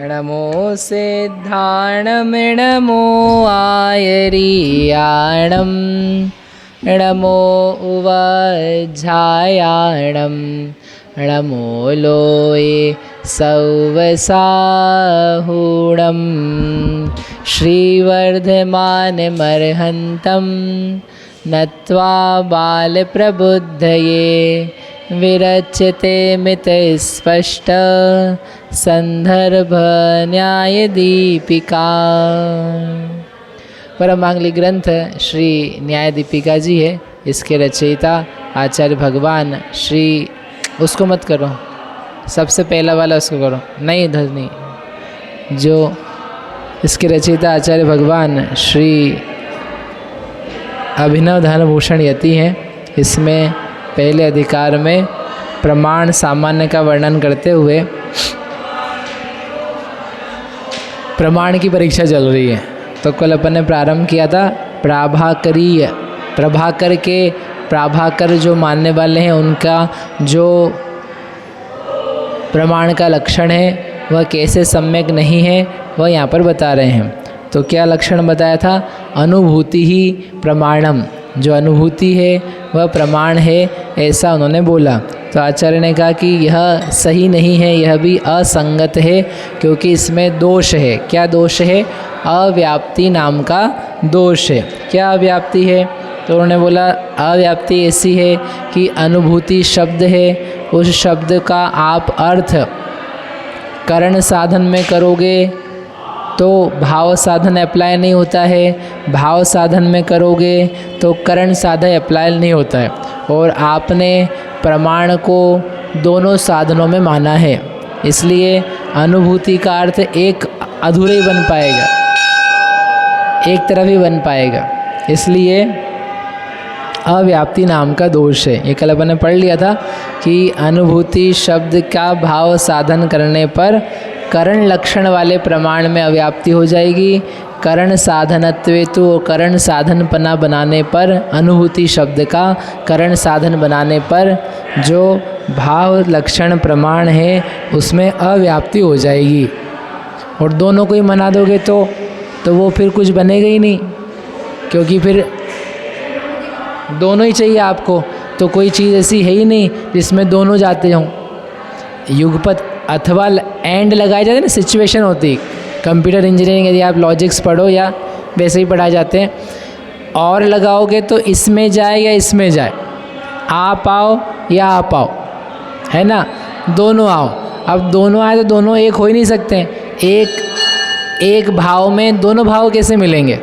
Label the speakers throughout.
Speaker 1: नमो सिद्धाणं नमो आयरीयाणं नमो उवज्झायाणं नमो लोये सौवसाहूणं श्रीवर्धमानमर्हन्तं नत्वा बालप्रबुद्धये विरच्यते मितस्पष्ट संदर्भ न्याय दीपिका। परमांगली ग्रंथ श्री न्याय दीपिका जी है। इसके रचयिता आचार्य भगवान श्री, उसको मत करो, सबसे पहला वाला उसको करो, नहीं इधर नहीं, जो इसके रचयिता आचार्य भगवान श्री अभिनव धनभूषण यति हैं। इसमें पहले अधिकार में प्रमाण सामान्य का वर्णन करते हुए प्रमाण की परीक्षा चल रही है। तो कल अपन ने प्रारंभ किया था प्राभाकरीय, प्राभाकर जो मानने वाले हैं उनका जो प्रमाण का लक्षण है वह कैसे सम्यक नहीं है वह यहाँ पर बता रहे हैं। तो क्या लक्षण बताया था? अनुभूति ही प्रमाणम, जो अनुभूति है वह प्रमाण है, ऐसा उन्होंने बोला। तो आचार्य ने कहा कि यह सही नहीं है, यह भी असंगत है, क्योंकि इसमें दोष है। क्या दोष है? अव्याप्ति नाम का दोष है। क्या अव्याप्ति है? तो उन्होंने बोला अव्याप्ति ऐसी है कि अनुभूति शब्द है, उस शब्द का आप अर्थ करण साधन में करोगे तो भाव साधन अप्लाई नहीं होता है, भाव साधन में करोगे तो करण साधन अप्लाई नहीं होता है। और आपने प्रमाण को दोनों साधनों में माना है, इसलिए अनुभूति का अर्थ एक अधूरा ही बन पाएगा, एक तरफ ही बन पाएगा, इसलिए अव्याप्ति नाम का दोष है। ये कल अपन ने पढ़ लिया था कि अनुभूति शब्द का भाव साधन करने पर करण लक्षण वाले प्रमाण में अव्याप्ति हो जाएगी। करण साधनत्वेतु, करण साधनपना बनाने पर, अनुभूति शब्द का करण साधन बनाने पर जो भाव लक्षण प्रमाण है उसमें अव्याप्ति हो जाएगी। और दोनों को ही मना दोगे तो वो फिर कुछ बनेगा ही नहीं, क्योंकि फिर दोनों ही चाहिए आपको। तो कोई चीज़ ऐसी है ही नहीं जिसमें दोनों जाते हों। युगपत अथवा एंड लगाए जाते हैं ना, सिचुएशन होती। कंप्यूटर इंजीनियरिंग यदि आप लॉजिक्स पढ़ो या वैसे ही पढ़ाए जाते हैं, और लगाओगे तो इसमें जाए या इसमें जाए, आप आओ या आप आओ, है ना, दोनों आओ। अब दोनों आए तो दोनों एक हो ही नहीं सकते। एक भाव में दोनों भाव कैसे मिलेंगे?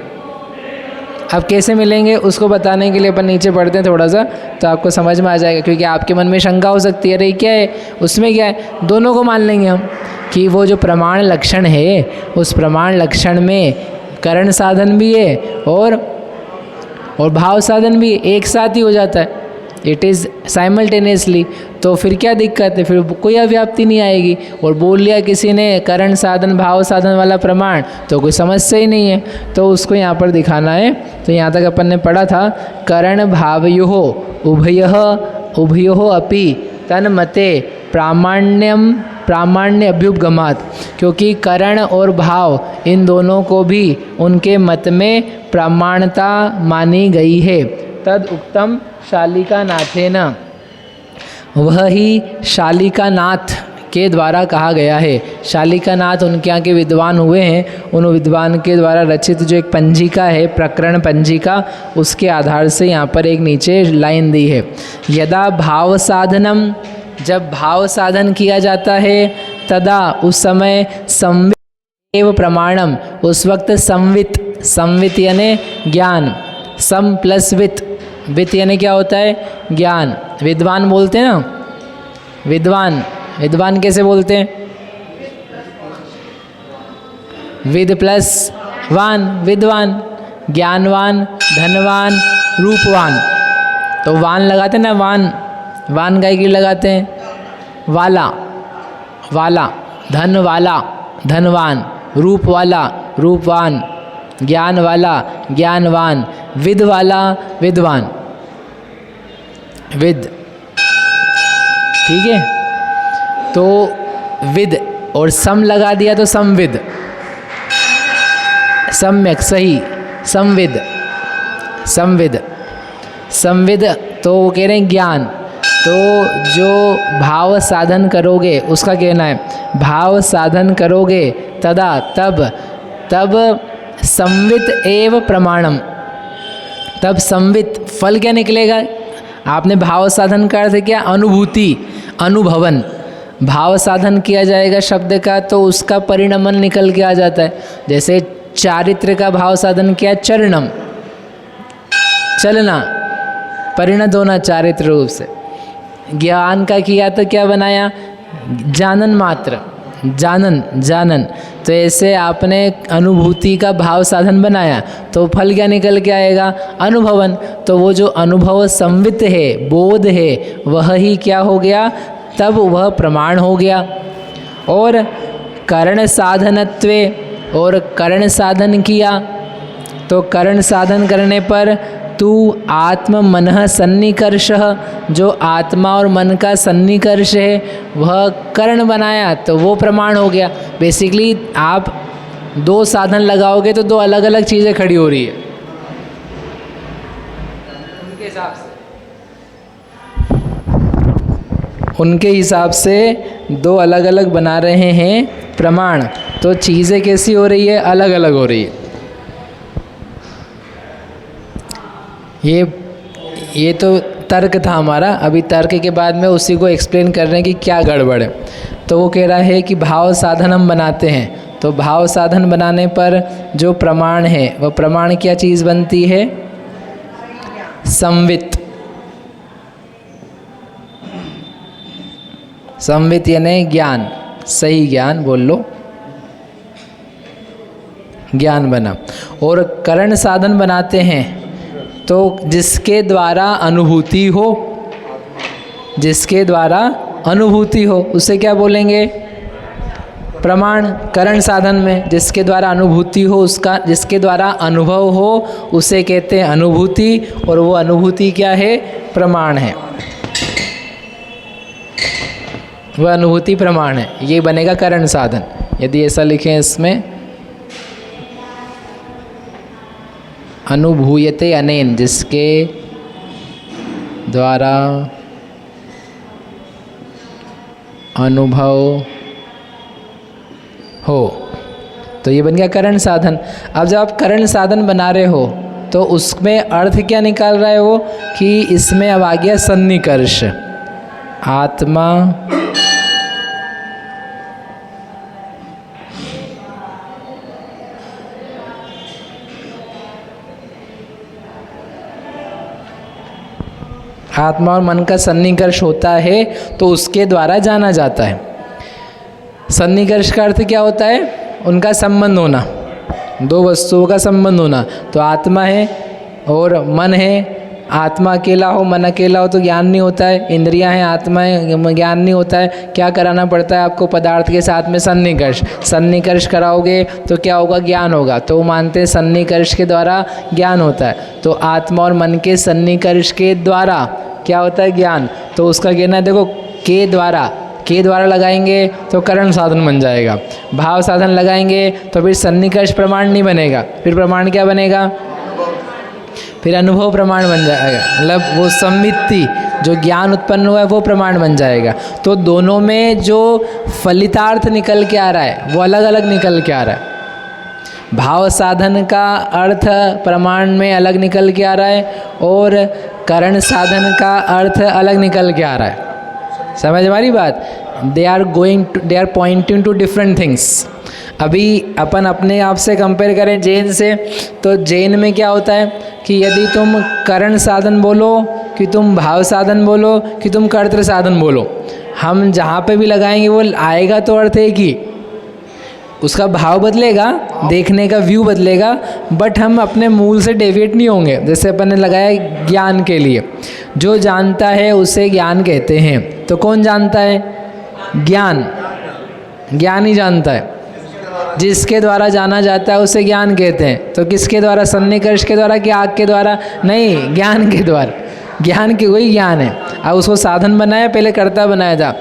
Speaker 1: अब कैसे मिलेंगे उसको बताने के लिए अपन नीचे पढ़ते हैं थोड़ा सा, तो आपको समझ में आ जाएगा। क्योंकि आपके मन में शंका हो सकती है, अरे क्या है उसमें, क्या है, दोनों को मान लेंगे हम कि वो जो प्रमाण लक्षण है उस प्रमाण लक्षण में करण साधन भी है और भाव साधन भी एक साथ ही हो जाता है, इट इज़ साइमल्टेनियसली। तो फिर क्या दिक्कत है? फिर कोई अव्याप्ति नहीं आएगी। और बोल लिया किसी ने करण साधन भाव साधन वाला प्रमाण, तो कोई समस्या ही नहीं है। तो उसको यहाँ पर दिखाना है। तो यहाँ तक अपन ने पढ़ा था करण भावयोः उभयोः अपि तन्मते प्रामाण्य अभ्युपगमात्, क्योंकि करण और भाव इन दोनों को भी उनके मत में प्रमाणता मानी गई है। तद उक्तम शालिकानाथेन, वह ही शालिकानाथ के द्वारा कहा गया है। शालिकानाथ उनके यहाँ के विद्वान हुए हैं, उन विद्वान के द्वारा रचित जो एक पंजिका है, प्रकरण पंजिका, उसके आधार से यहाँ पर एक नीचे लाइन दी है। यदा भाव साधनम, जब भाव साधन किया जाता है, तदा उस समय संवित एव प्रमाणम, उस वक्त संवित यानी ज्ञान, सम प्लस वित यानी क्या होता है? ज्ञान। विद्वान बोलते हैं ना, विद्वान कैसे बोलते हैं? विद प्लस वान, विद्वान। ज्ञानवान, धनवान, रूपवान। तो वान लगाते हैं ना, वान गाय की लगाते हैं, वाला, धन वाला, धनवान, रूप वाला, रूपवान, ज्ञान वाला, ज्ञानवान, विद वाला, विद्वान, विद। ठीक है। तो विद और सम लगा दिया तो संविद, सम्यक सही, संविद, संविद, संविद तो वो कह रहे हैं ज्ञान। तो जो भाव साधन करोगे उसका कहना है, भाव साधन करोगे तदा तब संवित एव प्रमाणम, तब संवित फल क्या निकलेगा। आपने भाव साधन का अर्थ क्या, अनुभूति, अनुभवन। भाव साधन किया जाएगा शब्द का तो उसका परिणमन निकल के आ जाता है। जैसे चारित्र का भाव साधन किया, चरणम, चलना, परिणत होना चारित्र रूप से। ज्ञान का किया तो क्या बनाया, जानन मात्र, जानन, जानन। तो ऐसे आपने अनुभूति का भाव साधन बनाया तो फल क्या निकल के आएगा, अनुभवन। तो वो जो अनुभव संवित है, बोध है, वह ही क्या हो गया, तब वह प्रमाण हो गया। और करण साधनत्वे, और करण साधन किया तो करण साधन करने पर तू आत्म मनः सन्निकर्षः, जो आत्मा और मन का सन्निकर्ष है वह करण बनाया तो वो प्रमाण हो गया। बेसिकली आप दो साधन लगाओगे तो दो अलग अलग चीज़ें खड़ी हो रही है उनके हिसाब से, उनके हिसाब से दो अलग अलग बना रहे हैं प्रमाण। तो चीज़ें कैसी हो रही है, अलग अलग हो रही है। ये तो तर्क था हमारा। अभी तर्क के बाद में उसी को एक्सप्लेन कर रहे हैं कि क्या गड़बड़ है। तो वो कह रहा है कि भाव साधन हम बनाते हैं, तो भाव साधन बनाने पर जो प्रमाण है वह प्रमाण क्या चीज़ बनती है, संवित। संवित यानी ज्ञान, सही ज्ञान बोल लो, ज्ञान बना। और करण साधन बनाते हैं तो जिसके द्वारा अनुभूति हो, जिसके द्वारा अनुभूति हो उसे क्या बोलेंगे, प्रमाण। करण साधन में जिसके द्वारा अनुभूति हो, उसका जिसके द्वारा अनुभव हो उसे कहते हैं अनुभूति, और वो अनुभूति क्या है, प्रमाण है। वह अनुभूति प्रमाण है, ये बनेगा करण साधन। यदि ऐसा लिखें इसमें, अनुभूयते अनेन, जिसके द्वारा अनुभव हो, तो ये बन गया करण साधन। अब जब आप करण साधन बना रहे हो तो उसमें अर्थ क्या निकाल रहे हो कि इसमें अब आ गया सन्निकर्ष, आत्मा आत्मा और मन का सन्निकर्ष होता है तो उसके द्वारा जाना जाता है। सन्निकर्ष का अर्थ क्या होता है, उनका संबंध होना, दो वस्तुओं का संबंध होना। तो आत्मा है और मन है, आत्मा अकेला हो मन अकेला हो तो ज्ञान नहीं होता है, इंद्रियां हैं आत्मा है ज्ञान नहीं होता है। क्या कराना पड़ता है आपको, पदार्थ के साथ में सन्निकर्ष। सन्निकर्ष कराओगे तो क्या होगा, ज्ञान होगा। तो वो मानते हैं सन्निकर्ष के द्वारा ज्ञान होता है। तो आत्मा और मन के सन्निकर्ष के द्वारा क्या होता है, ज्ञान। तो उसका कहना है देखो, के द्वारा लगाएंगे तो करण साधन बन जाएगा, भाव साधन लगाएंगे तो फिर सन्निकर्ष प्रमाण नहीं बनेगा, फिर प्रमाण क्या बनेगा, फिर अनुभव प्रमाण बन जाएगा। मतलब वो सम्मिति जो ज्ञान उत्पन्न हुआ है वो प्रमाण बन जाएगा। तो दोनों में जो फलितार्थ निकल के आ रहा है वो अलग अलग निकल के आ रहा है। भाव साधन का अर्थ प्रमाण में अलग निकल के आ रहा है और करण साधन का अर्थ अलग निकल के आ रहा है। समझ हमारी बात, they are pointing to different things. अभी अपन अपने आप से कंपेयर करें जैन से, तो जैन में क्या होता है कि यदि तुम करण साधन बोलो, कि तुम भाव साधन बोलो, कि तुम कर्तृ साधन बोलो, हम जहाँ पे भी लगाएंगे वो आएगा तो अर्थ है कि उसका भाव बदलेगा, देखने का व्यू बदलेगा, बट हम अपने मूल से डेविएट नहीं होंगे। जैसे अपन ने लगाया ज्ञान के लिए, जो जानता है उसे ज्ञान कहते हैं। तो कौन जानता है, ज्ञान, ज्ञान ही जानता है। जिसके द्वारा जाना जाता है उसे ज्ञान कहते हैं। तो किसके द्वारा, सन्निकर्ष के द्वारा कि आग के द्वारा, नहीं, ज्ञान के द्वारा। ज्ञान की वही ज्ञान है। अब उसको साधन बनाया, पहले कर्ता बनाया था।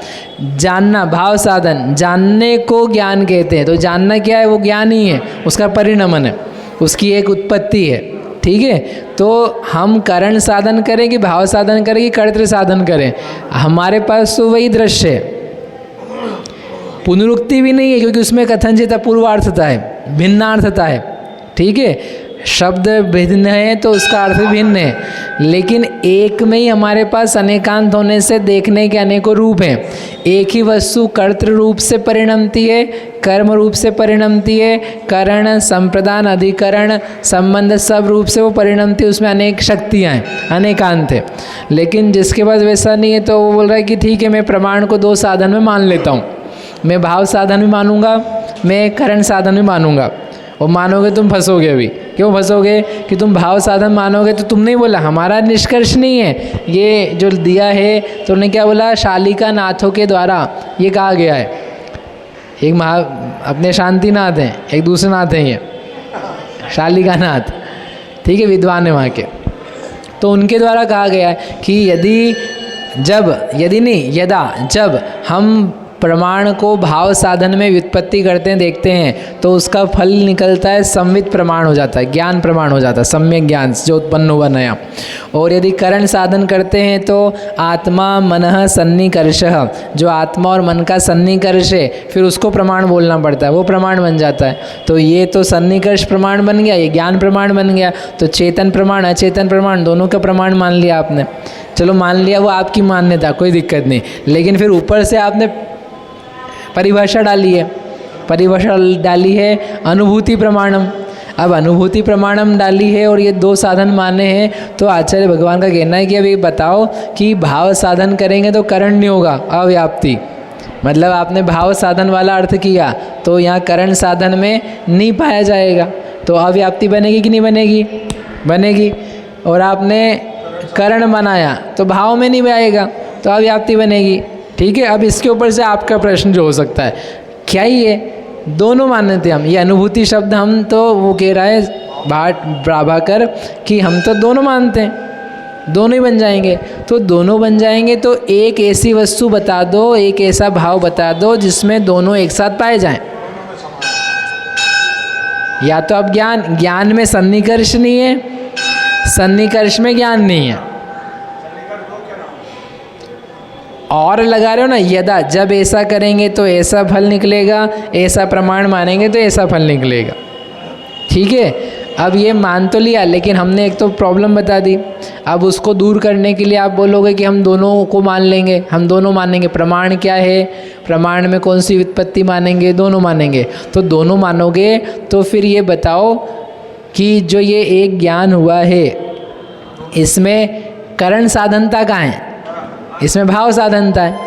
Speaker 1: जानना भाव साधन, जानने को ज्ञान कहते हैं। तो जानना क्या है? वो ज्ञान ही है, उसका परिणमन है, उसकी एक उत्पत्ति है। ठीक है, तो हम करण साधन करें कि भाव साधन करें कि कर्तृ साधन करें, हमारे पास तो वही दृश्य है। पुनरुक्ति भी नहीं है, क्योंकि उसमें कथनचित अपूर्वार्थता है, भिन्नार्थता है। ठीक है, शब्द भिन्न है तो उसका अर्थ भिन्न है, लेकिन एक में ही हमारे पास अनेकांत होने से देखने के अनेकों रूप हैं। एक ही वस्तु कर्तृ रूप से परिणमती है, कर्म रूप से परिणमती है, करण, संप्रदान, अधिकरण, संबंध, सब रूप से वो परिणमती है। उसमें अनेक शक्तियाँ हैं, अनेकांत है। लेकिन जिसके पास वैसा नहीं है तो वो बोल रहा है कि ठीक है, मैं प्रमाण को दो साधन में मान लेता हूँ, मैं भाव साधन भी मानूंगा, मैं करण साधन भी मानूंगा। और मानोगे तुम फंसोगे। अभी क्यों फंसोगे? कि तुम भाव साधन मानोगे तो तुमने ही बोला, हमारा निष्कर्ष नहीं है ये जो दिया है। तो उन्होंने क्या बोला? शालिका नाथों के द्वारा ये कहा गया है। एक अपने शांतिनाथ हैं, एक दूसरे नाथ हैं, ये शालिका नाथ, ठीक है, विद्वान है वहाँ के। तो उनके द्वारा कहा गया है कि जब हम प्रमाण को भाव साधन में व्युत्पत्ति करते हैं, देखते हैं, तो उसका फल निकलता है संवित प्रमाण हो जाता है, ज्ञान प्रमाण हो जाता है, सम्यक ज्ञान जो उत्पन्न हुआ नया। और यदि करण साधन करते हैं तो आत्मा मनः सन्निकर्षः, जो आत्मा और मन का सन्निकर्ष है, फिर उसको प्रमाण बोलना पड़ता है, वो प्रमाण बन जाता है। तो ये तो सन्निकर्ष प्रमाण बन गया, ये ज्ञान प्रमाण बन गया। तो चेतन प्रमाण अचेतन प्रमाण दोनों का प्रमाण मान लिया आपने। चलो मान लिया, वो आपकी मान्यता, कोई दिक्कत नहीं। लेकिन फिर ऊपर से आपने परिभाषा डाली है अनुभूति प्रमाणम। अब अनुभूति प्रमाणम डाली है और ये दो साधन माने हैं। तो आचार्य भगवान का कहना है कि अब ये बताओ कि भाव साधन करेंगे तो करण नहीं होगा, अव्याप्ति। मतलब आपने भाव साधन वाला अर्थ किया तो यहाँ करण साधन में नहीं पाया जाएगा, तो अव्याप्ति बनेगी कि नहीं बनेगी? बनेगी। और आपने करण बनाया तो भाव में नहीं आएगा, तो अव्याप्ति बनेगी। ठीक है, अब इसके ऊपर से आपका प्रश्न जो हो सकता है, क्या ही है? दोनों मानते हम, ये अनुभूति शब्द हम तो वो कह रहा है प्रभाकर कि हम तो दोनों मानते हैं, दोनों ही बन जाएंगे। तो दोनों बन जाएंगे तो एक ऐसी वस्तु बता दो, एक ऐसा भाव बता दो जिसमें दोनों एक साथ पाए जाएं। या तो अब ज्ञान में सन्निकर्ष नहीं है, सन्निकर्ष में ज्ञान नहीं है, और लगा रहे हो ना, यदा, जब ऐसा करेंगे तो ऐसा फल निकलेगा, ऐसा प्रमाण मानेंगे तो ऐसा फल निकलेगा। ठीक है, अब ये मान तो लिया, लेकिन हमने एक तो प्रॉब्लम बता दी। अब उसको दूर करने के लिए आप बोलोगे कि हम दोनों को मान लेंगे, हम दोनों मानेंगे। प्रमाण क्या है? प्रमाण में कौन सी व्युत्पत्ति मानेंगे? दोनों मानेंगे। तो दोनों मानोगे तो फिर ये बताओ कि जो ये एक ज्ञान हुआ है, इसमें करण साधनता कहाँ है? इसमें भाव साधनता है।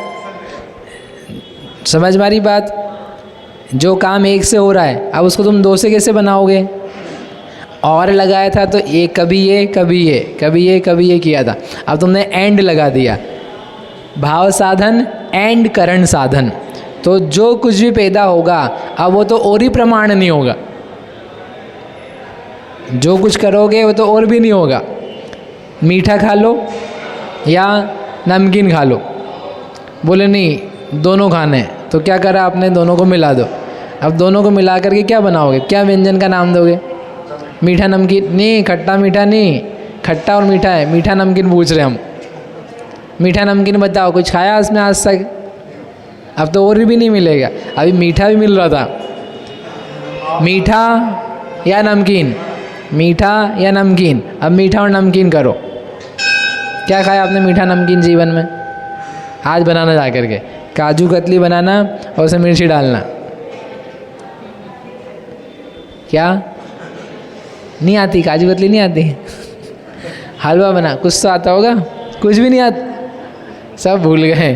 Speaker 1: समझ मारी बात? जो काम एक से हो रहा है, अब उसको तुम दो से कैसे बनाओगे? और लगाया था तो एक कभी ये कभी ये कभी ये कभी ये किया था, अब तुमने एंड लगा दिया, भाव साधन एंड करण साधन। तो जो कुछ भी पैदा होगा अब वो तो और ही प्रमाण नहीं होगा, जो कुछ करोगे वो तो और भी नहीं होगा। मीठा खा लो या नमकीन खा लो, बोले नहीं दोनों खाने हैं, तो क्या करा आपने? दोनों को मिला दो। अब दोनों को मिला करके क्या बनाओगे? क्या व्यंजन का नाम दोगे? मीठा नमकीन नहीं, खट्टा मीठा नहीं, खट्टा और मीठा है, मीठा नमकीन पूछ रहे हम। मीठा नमकीन बताओ, कुछ खाया उसमें आज तक? अब तो और भी नहीं मिलेगा। अभी मीठा भी मिल रहा था, मीठा या नमकीन, मीठा या नमकीन। अब मीठा और नमकीन करो, क्या खाया आपने मीठा नमकीन जीवन में? आज बनाना जा करके काजू कतली बनाना और उसमें मिर्ची डालना। क्या नहीं आती? काजू कतली नहीं आती? हलवा बना, कुछ तो आता होगा? कुछ भी नहीं आता, सब भूल गए।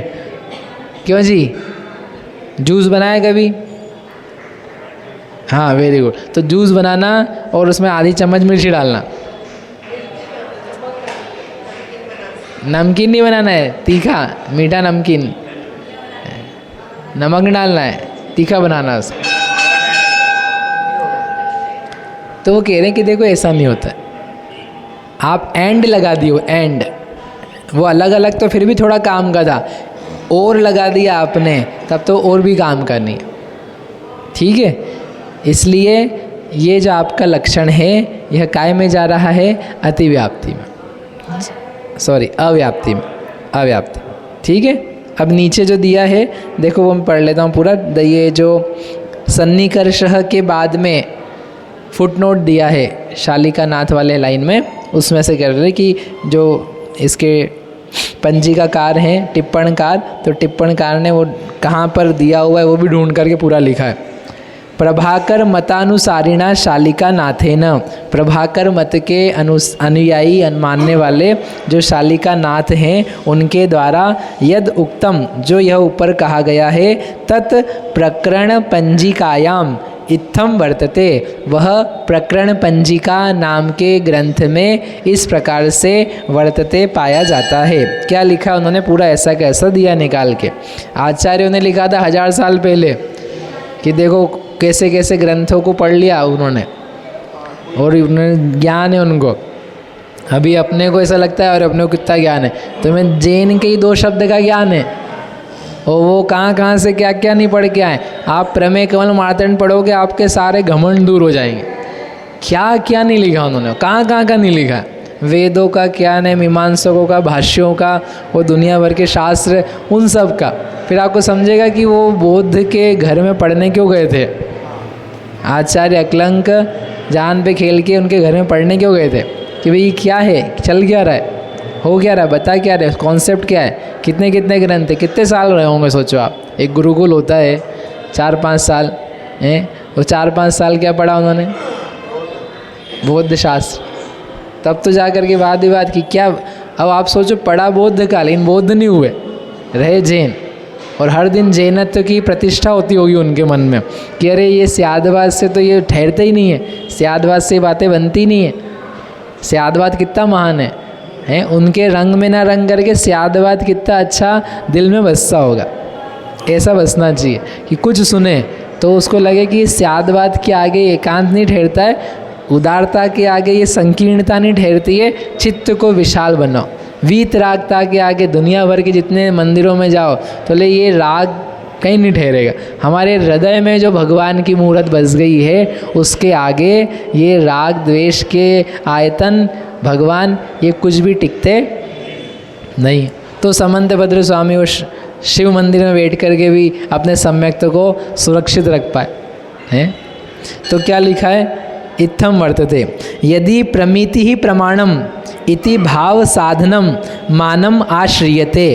Speaker 1: क्यों जी? जूस बनाया कभी? हाँ, वेरी गुड। तो जूस बनाना और उसमें आधी चम्मच मिर्ची डालना। नमकीन नहीं बनाना है, तीखा मीठा नमकीन, नमक नहीं डालना है, तीखा बनाना है उसको। तो वो कह रहे हैं कि देखो ऐसा नहीं होता है। आप एंड लगा दियो, एंड वो अलग अलग तो फिर भी थोड़ा काम का था, और लगा दिया आपने तब तो और भी काम करनी है, ठीक है। इसलिए ये जो आपका लक्षण है यह काय में जा रहा है, अतिव्याप्ति में, सॉरी अव्याप्ति में, अव्याप्ति, ठीक है। अब नीचे जो दिया है देखो वो मैं पढ़ लेता हूँ पूरा। ये जो सन्निकर्षः के बाद में फुटनोट दिया है शालिका नाथ वाले लाइन में, उसमें से कह रहे कि जो इसके पंजिकाकार हैं टिप्पणकार, तो टिप्पणकार ने वो कहाँ पर दिया हुआ है वो भी ढूंढ करके पूरा लिखा है। प्रभाकर मतानुसारिणा शालिका नाथेन, प्रभाकर मत के अनुयायी मानने वाले जो शालिका नाथ हैं उनके द्वारा यद उक्तम, जो यह ऊपर कहा गया है, तत् प्रकरण पंजिकायाम इत्थम वर्तते, वह प्रकरण पंजिका नाम के ग्रंथ में इस प्रकार से वर्तते पाया जाता है। क्या लिखा उन्होंने, पूरा ऐसा कैसा दिया निकाल के। आचार्यों ने लिखा था 1000 साल पहले कि देखो कैसे कैसे ग्रंथों को पढ़ लिया उन्होंने, और उन्होंने ज्ञान है उनको। अभी अपने को ऐसा लगता है और अपने को कितना ज्ञान है, तुम्हें जैन के ही 2 शब्द का ज्ञान है, और वो कहाँ से क्या क्या नहीं पढ़ के आए। आप प्रमेय कमल मार्तंड पढ़ोगे आपके सारे घमंड दूर हो जाएंगे। क्या क्या नहीं लिखा उन्होंने, कहाँ का नहीं लिखा। वेदों का ज्ञान है, मीमांसकों का, भाष्यों का, वो दुनिया भर के शास्त्र, उन सब का। फिर आपको समझेगा कि वो बौद्ध के घर में पढ़ने क्यों गए थे, आचार्य अकलंक जान पे खेल के उनके घर में पढ़ने क्यों गए थे, कि भाई क्या है, चल क्या रहा है, हो क्या रहा है, बता क्या रहा है, कॉन्सेप्ट क्या है, कितने कितने ग्रंथ है, कितने साल रहे होंगे। सोचो आप, एक गुरुकुल होता है 4-5 साल हैं, वो 4-5 साल क्या पढ़ा उन्होंने, बौद्ध शास्त्र, तब तो जा कर के वाद विवाद की क्या। अब आप सोचो पढ़ा बौद्ध का, लेकिन बौद्ध नहीं हुए, रहे जैन, और हर दिन जैनत्व की प्रतिष्ठा होती होगी उनके मन में कि अरे ये स्यादवाद से तो ये ठहरते ही नहीं है, स्यादवाद से बातें बनती नहीं है, स्यादवाद कितना महान है, हैं उनके रंग में ना रंग करके स्यादवाद कितना अच्छा दिल में बसता होगा। ऐसा बसना चाहिए कि कुछ सुने तो उसको लगे कि स्यादवाद के आगे एकांत नहीं ठहरता है, उदारता के आगे ये संकीर्णता नहीं ठहरती है, चित्त को विशाल बनाओ। वीतरागता के आगे दुनिया भर के जितने मंदिरों में जाओ तो ले ये राग कहीं नहीं ठहरेगा। हमारे हृदय में जो भगवान की मूर्त बस गई है उसके आगे ये राग द्वेष के आयतन भगवान ये कुछ भी टिकते नहीं। तो समंतभद्र स्वामी उस शिव मंदिर में बैठ करके भी अपने सम्यक्त्व को सुरक्षित रख पाए हैं। तो क्या लिखा है, इत्थम वर्तते यदि प्रमिति ही प्रमाणम इति भाव साधनम मानम आश्रियते।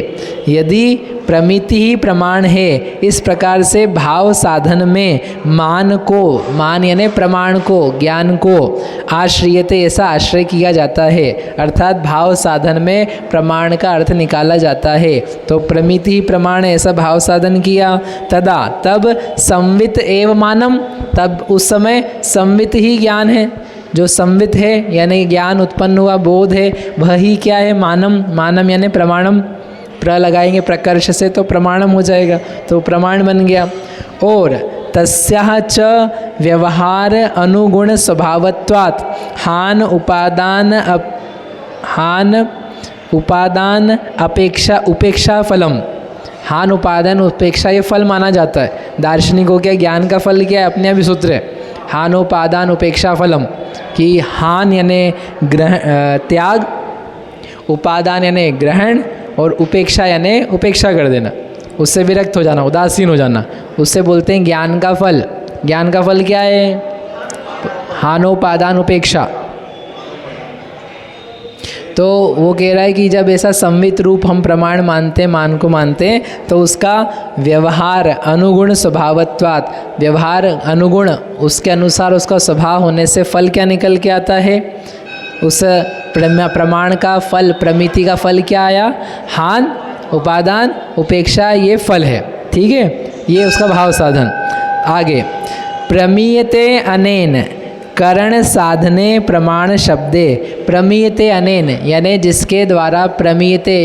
Speaker 1: यदि प्रमिति ही प्रमाण है, इस प्रकार से भाव साधन में मान को, मान यानी प्रमाण को, ज्ञान को, आश्रियते ऐसा आश्रय किया जाता है, अर्थात भाव साधन में प्रमाण का अर्थ निकाला जाता है। तो प्रमिति ही प्रमाण ऐसा भाव साधन किया, तदा तब संवित एव मानम, तब उस समय संवित ही ज्ञान है, जो संवित है यानी ज्ञान उत्पन्न हुआ, बोध है, वही क्या है, मानम। मानम यानी प्रमाणम, प्र लगाएंगे प्रकर्ष से तो प्रमाणम हो जाएगा, तो प्रमाण बन गया। और तस्याः च व्यवहार अनुगुण स्वभावत्वात् हान उपादान अपेक्षा उपेक्षा फलम। हान उपादान उपेक्षा ये फल माना जाता है। दार्शनिकों के ज्ञान का फल क्या है, अपने अभी सूत्र है हानोपादान उपेक्षा फलम, कि हान यानी त्याग, उपादान यानी ग्रहण, और उपेक्षा यानी उपेक्षा कर देना, उससे विरक्त हो जाना, उदासीन हो जाना, उससे बोलते हैं ज्ञान का फल। ज्ञान का फल क्या है, हानोपादान उपेक्षा। तो वो कह रहा है कि जब ऐसा संवित रूप हम प्रमाण मानते हैं, मान को मानते हैं, तो उसका व्यवहार अनुगुण स्वभावत्वात्, व्यवहार अनुगुण उसके अनुसार उसका स्वभाव होने से फल क्या निकल के आता है, उस प्रमाण का फल, प्रमिति का फल क्या आया, हान उपादान उपेक्षा, ये फल है। ठीक है, ये उसका भाव साधन। आगे प्रमीयते अनेन करण साधने प्रमाण शब्दे, प्रमीयते अनेन यानी जिसके द्वारा प्रमीयते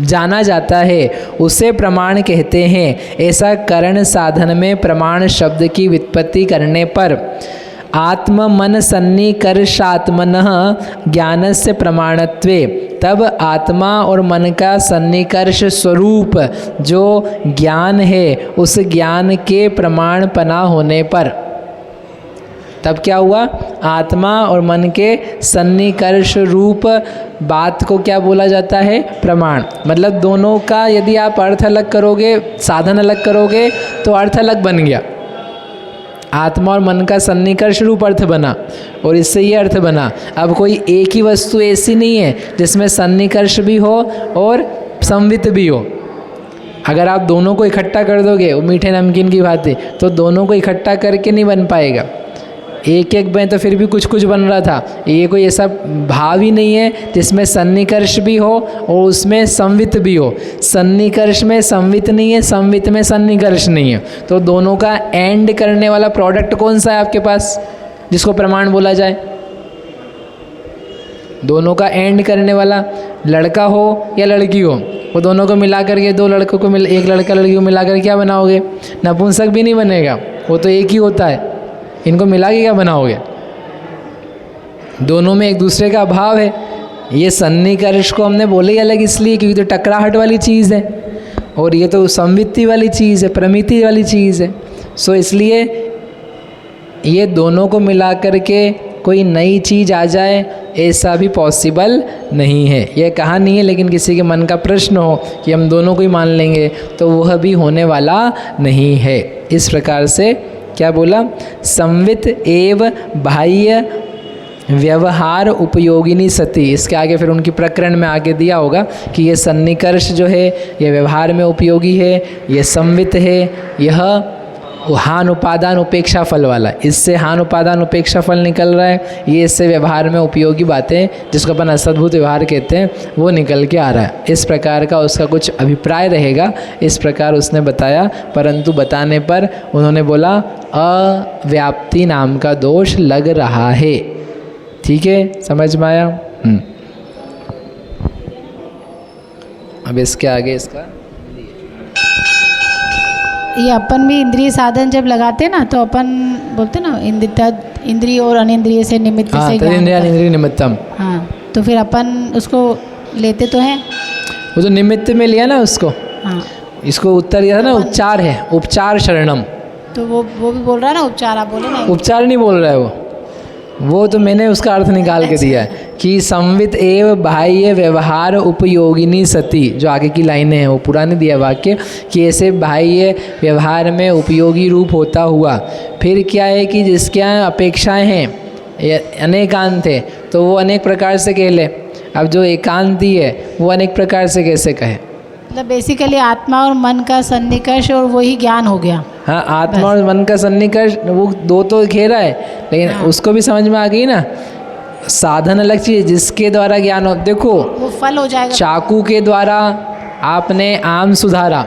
Speaker 1: जाना जाता है उसे प्रमाण कहते हैं। ऐसा करण साधन में प्रमाण शब्द की व्युत्पत्ति करने पर आत्म मन सन्निकर्षात्मनः ज्ञानस्य प्रमाणत्वे, तब आत्मा और मन का सन्निकर्ष स्वरूप जो ज्ञान है उस ज्ञान के प्रमाणपना होने पर, तब क्या हुआ, आत्मा और मन के सन्निकर्ष रूप बात को क्या बोला जाता है, प्रमाण। मतलब दोनों का यदि आप अर्थ अलग करोगे, साधन अलग करोगे तो अर्थ अलग बन गया। आत्मा और मन का सन्निकर्ष रूप अर्थ बना और इससे ये अर्थ बना। अब कोई एक ही वस्तु ऐसी नहीं है जिसमें सन्निकर्ष भी हो और संवित भी हो। अगर आप दोनों को इकट्ठा कर दोगे, वो मीठे नमकीन की बात है, तो दोनों को इकट्ठा करके नहीं बन पाएगा। एक एक में तो फिर भी कुछ कुछ बन रहा था। ये कोई ऐसा भाव ही नहीं है जिसमें सन्निकर्ष भी हो और उसमें संवित भी हो। सन्निकर्ष में संवित नहीं है, संवित में सन्निकर्ष नहीं है। तो दोनों का एंड करने वाला प्रोडक्ट कौन सा है आपके पास जिसको प्रमाण बोला जाए? दोनों का एंड करने वाला, लड़का हो या लड़की हो, वो दोनों को मिला करके, दो लड़कों को एक लड़का लड़की को मिलाकर क्या बनाओगे? नपुंसक भी नहीं बनेगा, वो तो एक ही होता है। इनको मिला के क्या बनाओगे? दोनों में एक दूसरे का अभाव है। ये सन्निकर्ष को हमने बोले ही अलग इसलिए क्योंकि तो टकराहट वाली चीज़ है और ये तो संवित्ति वाली चीज़ है, प्रमिति वाली चीज़ है। सो इसलिए ये दोनों को मिला करके कोई नई चीज़ आ जाए ऐसा भी पॉसिबल नहीं है। यह कहा नहीं है, लेकिन किसी के मन का प्रश्न हो कि हम दोनों को ही मान लेंगे तो वह भी होने वाला नहीं है। इस प्रकार से क्या बोला? संवित एव बाह्य व्यवहार उपयोगिनी सती। इसके आगे फिर उनकी प्रकरण में आगे दिया होगा कि ये सन्निकर्ष जो है ये व्यवहार में उपयोगी है, ये संवित है, यह हान उपादान उपेक्षा फल वाला। इससे हान उपादान उपेक्षा फल निकल रहा है, ये इससे व्यवहार में उपयोगी बातें जिसको अपन असद्भुत व्यवहार कहते हैं वो निकल के आ रहा है। इस प्रकार का उसका कुछ अभिप्राय रहेगा, इस प्रकार उसने बताया। परंतु बताने पर उन्होंने बोला अव्याप्ति नाम का दोष लग रहा है। ठीक है, समझ में आया? अब इसके आगे इसका
Speaker 2: ये अपन भी इंद्रिय साधन जब लगाते ना तो अपन बोलते ना इंद्रिय और अनिंद्रिय से निमित्त से
Speaker 1: इंद्रिय निमित्तम।
Speaker 2: हाँ, तो फिर अपन उसको लेते तो हैं,
Speaker 1: वो तो निमित्त में लिया ना उसको।
Speaker 2: हाँ,
Speaker 1: इसको उत्तर दिया था ना, उपचार है, उपचार शरणम।
Speaker 2: तो वो भी बोल रहा है ना उपचार, आप बोले ना।
Speaker 1: उपचार नहीं बोल रहा है वो तो मैंने उसका अर्थ निकाल के दिया है कि संवित एव बाह्य व्यवहार उपयोगिनी सती। जो आगे की लाइनें हैं वो पुराने दिया वाक्य कि ऐसे बाह्य व्यवहार में उपयोगी रूप होता हुआ फिर क्या है कि जिसके यहाँ अपेक्षाएं हैं, अनेकांत है, तो वो अनेक प्रकार से कह ले। अब जो एकांती है वो अनेक प्रकार से कैसे कहे?
Speaker 2: मतलब बेसिकली आत्मा और मन का सन्निकर्ष और वही ज्ञान हो गया।
Speaker 1: हाँ, आत्मा और मन का सन्निकर्ष वो दो तो घेरा है, लेकिन उसको भी समझ में आ गई ना। साधन अलग चीज़ जिसके द्वारा ज्ञान हो। देखो
Speaker 2: वो फल हो जाएगा।
Speaker 1: चाकू के द्वारा आपने आम सुधारा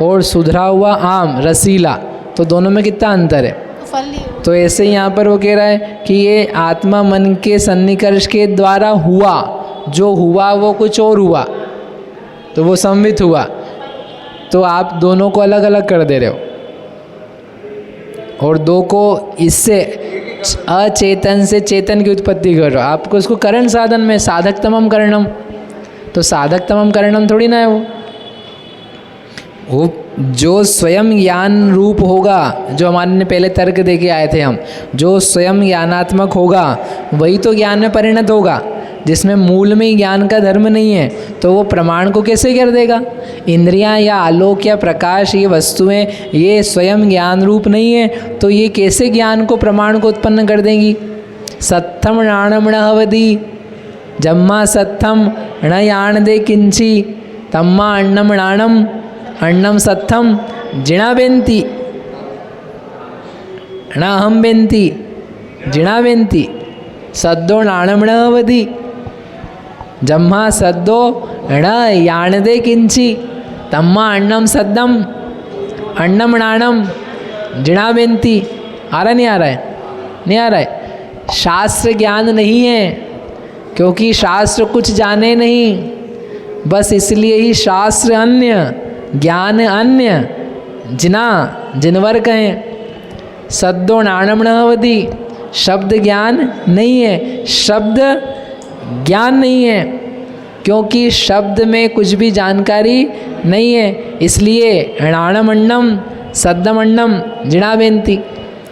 Speaker 1: और सुधरा हुआ आम रसीला, तो दोनों में कितना अंतर है?
Speaker 2: फल नहीं।
Speaker 1: तो ऐसे यहाँ पर वो कह रहा है कि ये आत्मा मन के सन्निकर्ष के द्वारा हुआ, जो हुआ वो कुछ और हुआ, तो वो संवित हुआ। तो आप दोनों को अलग अलग कर दे रहे हो और दो को इससे अचेतन से चेतन की उत्पत्ति कर रहे हो। आपको उसको करण साधन में साधक तमम करणम, तो साधक तमम करणम थोड़ी ना है वो जो स्वयं ज्ञान रूप होगा, जो हमारे ने पहले तर्क दे के आए थे हम, जो स्वयं ज्ञानात्मक होगा वही तो ज्ञान में परिणत होगा। जिसमें मूल में ही ज्ञान का धर्म नहीं है तो वो प्रमाण को कैसे कर देगा? इंद्रियां या आलोक या प्रकाश ये वस्तुएं ये स्वयं ज्ञान रूप नहीं है, तो ये कैसे ज्ञान को प्रमाण को उत्पन्न कर देंगी? सत्थम नाणम नवदी जम्मा सत्थम न याण दे किंची तम्मा अन्नम नाणम अन्नम सत्थम जिणा बेंती न अहम बेंती जिणा बेंती सद्दो नाणम नवदी जम्मा सद्दो ण याणदे किंची तम्मा अन्नम सद्दम अन्नम नाणम जिणा बेंती। आ रहा नहीं आ रहा है? नहीं आ रहा है। शास्त्र ज्ञान नहीं है क्योंकि शास्त्र कुछ जाने नहीं, बस इसलिए ही शास्त्र अन्य ज्ञान अन्य जिना जिनवर कहें। सद्दो नाणम नवदी शब्द ज्ञान नहीं है, शब्द ज्ञान नहीं है, क्योंकि शब्द में कुछ भी जानकारी नहीं है। इसलिए णाणमण्डम सद्दमण्डम जिणा बेनती,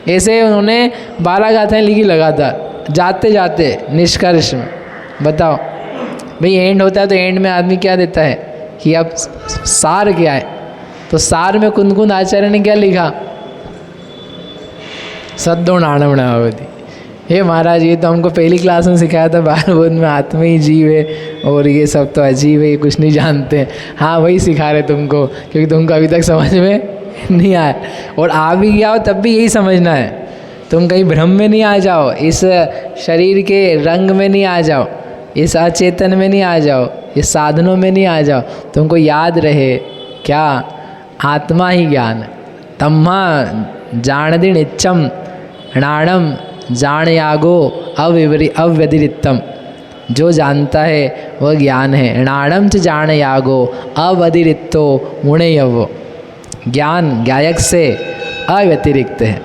Speaker 1: ऐसे उन्होंने 12 गाथाएँ लिखी लगातार जाते जाते निष्कर्ष में। बताओ भाई, एंड होता है तो एंड में आदमी क्या देता है कि अब सार क्या है, तो सार में कुंद आचार्य ने क्या लिखा, सद्दो णाणमणावती। हे महाराज, ये तो हमको पहली क्लास में सिखाया था बालबोध में, आत्मा ही जीव है और ये सब तो अजीब है, ये कुछ नहीं जानते हैं। हाँ, वही सिखा रहे तुमको, क्योंकि तुमको अभी तक समझ में नहीं आया, और आ भी गया हो तब भी यही समझना है। तुम कहीं भ्रम में नहीं आ जाओ, इस शरीर के रंग में नहीं आ जाओ, इस अचेतन में नहीं आ जाओ, इस साधनों में नहीं आ जाओ। तुमको याद रहे क्या, आत्मा ही ज्ञान। तम्हा जाणदि नित्यम णाणम जान यागो अव्यतिरिक्तम। जो जानता है वह ज्ञान है। णाणम च जान यागो अवधिरिक्तो मुणेयवो। ज्ञान गायक से अव्यतिरिक्त है,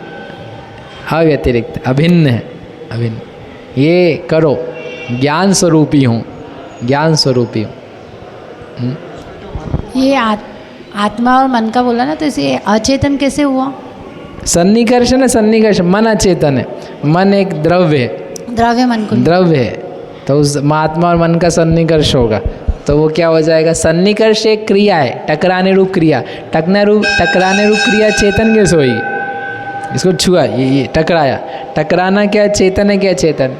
Speaker 1: अव्यतिरिक्त, अभिन्न है, अभिन्न। ये करो, ज्ञान स्वरूपी हूँ, ज्ञान स्वरूपी हूँ।
Speaker 2: ये आत्मा और मन का बोला ना, तो इसे अचेतन कैसे हुआ?
Speaker 1: सन्निकर्ष है, सन्निकर्ष। मन अचेतन है, मन एक द्रव्य है,
Speaker 2: द्रव्य मन को
Speaker 1: द्रव्य है, तो उस आत्मा और मन का सन्निकर्ष होगा तो वो क्या हो जाएगा, सन्निकर्ष एक क्रिया है, टकराने रूप क्रिया। टकराने रूप क्रिया चेतन कैसे होगी? इसको छुआ, ये टकराया, टकराना क्या चेतन है, क्या चेतन?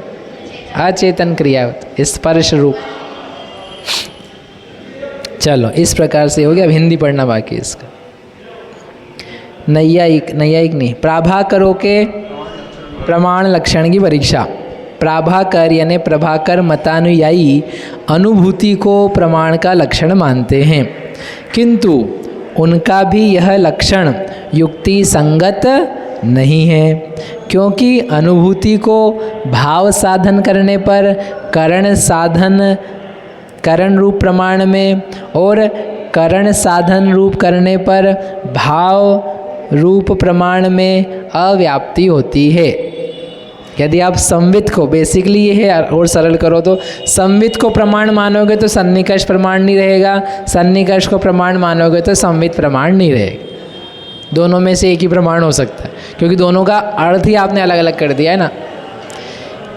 Speaker 1: अचेतन क्रिया, स्पर्श रूप। चलो, इस प्रकार से हो गया। अब हिंदी पढ़ना बाकी इसका। नैयायिक नहीं, प्राभाकरों के प्रमाण लक्षण की परीक्षा। प्राभाकर यानी प्रभाकर मतानुयायी अनुभूति को प्रमाण का लक्षण मानते हैं, किंतु उनका भी यह लक्षण युक्ति संगत नहीं है, क्योंकि अनुभूति को भाव साधन करने पर करण रूप प्रमाण में और करण साधन रूप करने पर भाव रूप प्रमाण में अव्याप्ति होती है। यदि आप संवित को, बेसिकली ये है, और सरल करो तो संवित को प्रमाण मानोगे तो सन्निकर्ष प्रमाण नहीं रहेगा, सन्निकर्ष को प्रमाण मानोगे तो संवित प्रमाण नहीं रहेगा। दोनों में से एक ही प्रमाण हो सकता है, क्योंकि दोनों का अर्थ ही आपने अलग अलग कर दिया है ना।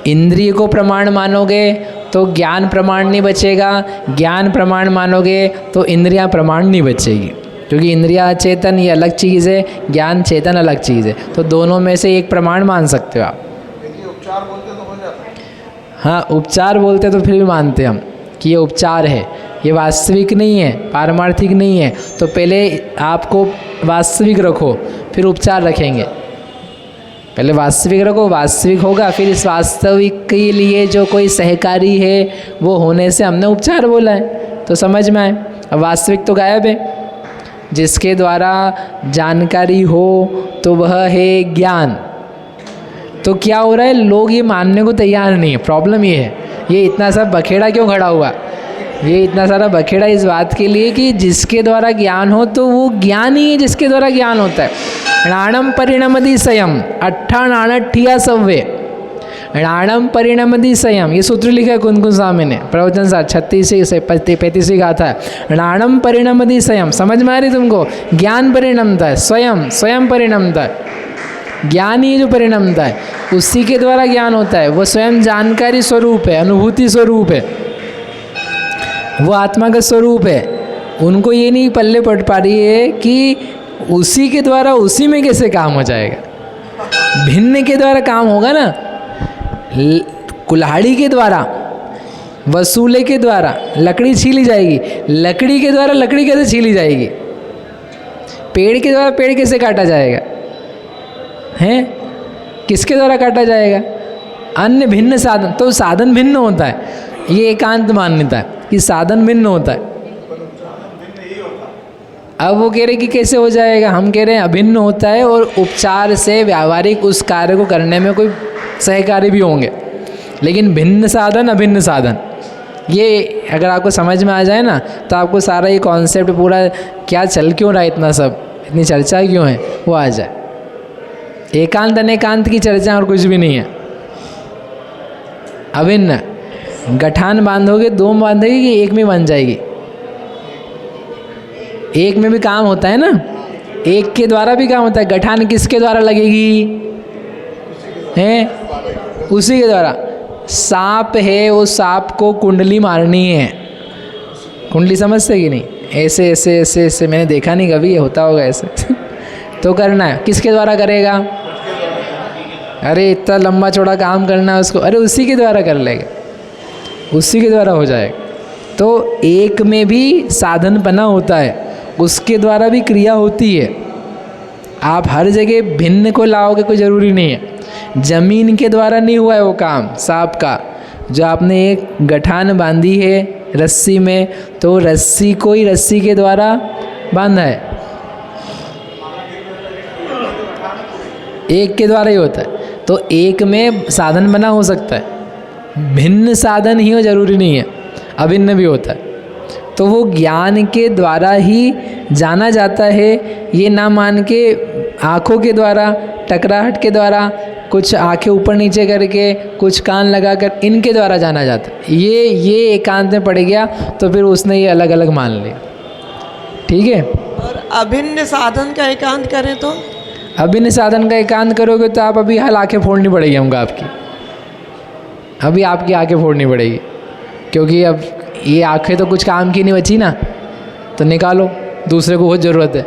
Speaker 1: इंद्रिय को प्रमाण मानोगे तो ज्ञान प्रमाण नहीं बचेगा, ज्ञान प्रमाण मानोगे तो इंद्रियां प्रमाण नहीं बचेगी, क्योंकि इंद्रिया चेतन ये अलग चीज़ है, ज्ञान चेतन अलग चीज़ है। तो दोनों में से एक प्रमाण मान सकते हो आप।
Speaker 3: उपचार बोलते तो हो जाता है।
Speaker 1: हाँ, उपचार बोलते तो फिर भी मानते हम कि ये उपचार है, ये वास्तविक नहीं है, पारमार्थिक नहीं है। तो पहले आपको वास्तविक रखो, फिर उपचार रखेंगे। पहले वास्तविक रखो, वास्तविक होगा, फिर इस वास्तविक के लिए जो कोई सहकारी है वो होने से हमने उपचार बोला है, तो समझ में आए। अब वास्तविक तो गायब है, जिसके द्वारा जानकारी हो तो वह है ज्ञान। तो क्या हो रहा है, लोग ये मानने को तैयार नहीं है। प्रॉब्लम ये है, ये इतना सा बखेड़ा क्यों खड़ा हुआ? ये इतना सारा बखेड़ा इस बात के लिए कि जिसके द्वारा ज्ञान हो तो वो ज्ञान ही है जिसके द्वारा ज्ञान होता है। णाणम परिणमति स्वयं, अट्ठा नाणठिया सव्वे। णाणम परिणमति स्वयं, ये सूत्र लिखा है कुंद स्वामी ने, प्रवचन सार 36 से 35 गाथा है। णाणम परिणमति स्वयं, समझ में आ रही तुमको? ज्ञान परिणमता है, स्वयं परिणमता है। ज्ञान ही जो परिणमता है, उसी के द्वारा ज्ञान होता है। वो स्वयं जानकारी स्वरूप है, अनुभूति स्वरूप है, वो आत्मा का स्वरूप है। उनको ये नहीं पल्ले पड़ पा रही है कि उसी के द्वारा उसी में कैसे काम हो जाएगा। भिन्न के द्वारा काम होगा ना, कुल्हाड़ी के द्वारा, वसूले के द्वारा लकड़ी छीली जाएगी, लकड़ी के द्वारा लकड़ी कैसे छीली जाएगी? पेड़ के द्वारा पेड़ कैसे काटा जाएगा? हैं, किसके द्वारा काटा जाएगा? अन्य भिन्न साधन, तो साधन भिन्न होता है। ये एकांत मान्यता है कि साधन भिन्न होता है। अब वो कह रहे कि कैसे हो जाएगा, हम कह रहे हैं अभिन्न होता है, और उपचार से व्यावहारिक उस कार्य को करने में कोई सहकारी भी होंगे, लेकिन भिन्न साधन अभिन्न साधन, ये अगर आपको समझ में आ जाए ना तो आपको सारा ये कॉन्सेप्ट पूरा क्या चल क्यों रहा है, इतना सब, इतनी चर्चा क्यों है, वो आ जाए। एकांत अनेकांत की चर्चा और कुछ भी नहीं है। अभिन्न। गठान बांधोगे दो में बांधोगे कि एक में बन जाएगी? एक में भी काम होता है ना, एक के द्वारा भी काम होता है। गठान किसके द्वारा लगेगी? है उसी के द्वारा। सांप है, वो सांप को कुंडली मारनी है। कुंडली समझते कि नहीं? ऐसे ऐसे ऐसे ऐसे, मैंने देखा नहीं कभी, ये होता होगा ऐसे तो करना है। किसके द्वारा करेगा? अरे इतना लंबा चौड़ा काम करना है उसको, अरे उसी के द्वारा कर लेगा, उसी के द्वारा हो जाएगा। तो एक में भी साधन बना होता है, उसके द्वारा भी क्रिया होती है। आप हर जगह भिन्न को लाओगे कोई ज़रूरी नहीं है। जमीन के द्वारा नहीं हुआ है वो काम सांप का। जो आपने एक गठान बांधी है रस्सी में, तो रस्सी को ही रस्सी के द्वारा बांधा है, एक के द्वारा ही होता है। तो एक में साधन बना हो सकता है, भिन्न साधन ही हो ज़रूरी नहीं है, अभिन्न भी होता है। तो वो ज्ञान के द्वारा ही जाना जाता है, ये ना मान के आँखों के द्वारा, टकराहट के द्वारा, कुछ आंखें ऊपर नीचे करके, कुछ कान लगाकर, इनके द्वारा जाना जाता है। ये एकांत में पड़ गया तो फिर उसने ये अलग अलग मान लिया। ठीक है।
Speaker 4: और अभिन्न साधन का एकांत करें तो?
Speaker 1: अभिन्न साधन का एकांत करोगे तो आप अभी हाल आँखें फोड़नी पड़ेगी हमको आपकी, अभी आपकी आँखें फोड़नी पड़ेगी, क्योंकि अब ये आँखें तो कुछ काम की नहीं बची ना, तो निकालो, दूसरे को बहुत ज़रूरत है।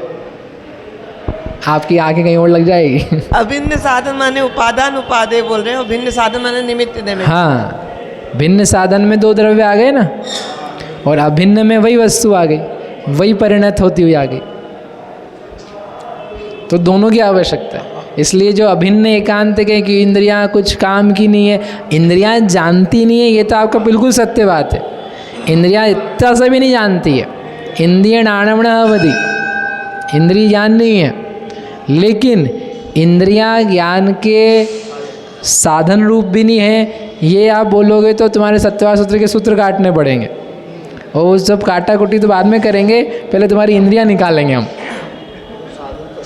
Speaker 1: आपकी आंखें कहीं और लग जाएगी।
Speaker 4: अभिन्न साधन माने उपादान उपादेय बोल रहे हो, भिन्न साधन माने निमित्त निमित्त।
Speaker 1: हाँ, भिन्न साधन में दो द्रव्य आ गए ना, और अभिन्न में वही वस्तु आ गई, वही परिणत होती हुई आ गई। तो दोनों की आवश्यकता है। इसलिए जो अभिन्न एकांत के कि इंद्रियां कुछ काम की नहीं है, इंद्रियां जानती नहीं है, ये तो आपका बिल्कुल सत्य बात है। इंद्रियां इतना सा भी नहीं जानती है। इंद्रिय नाणमण अवधि, इंद्रिय ज्ञान नहीं है, लेकिन इंद्रियां ज्ञान के साधन रूप भी नहीं है। ये आप बोलोगे तो तुम्हारे सत्यावार सूत्र के सूत्र काटने पड़ेंगे, और वो सब काटा कुटी तो बाद में करेंगे, पहले तुम्हारी इंद्रियां निकालेंगे हम।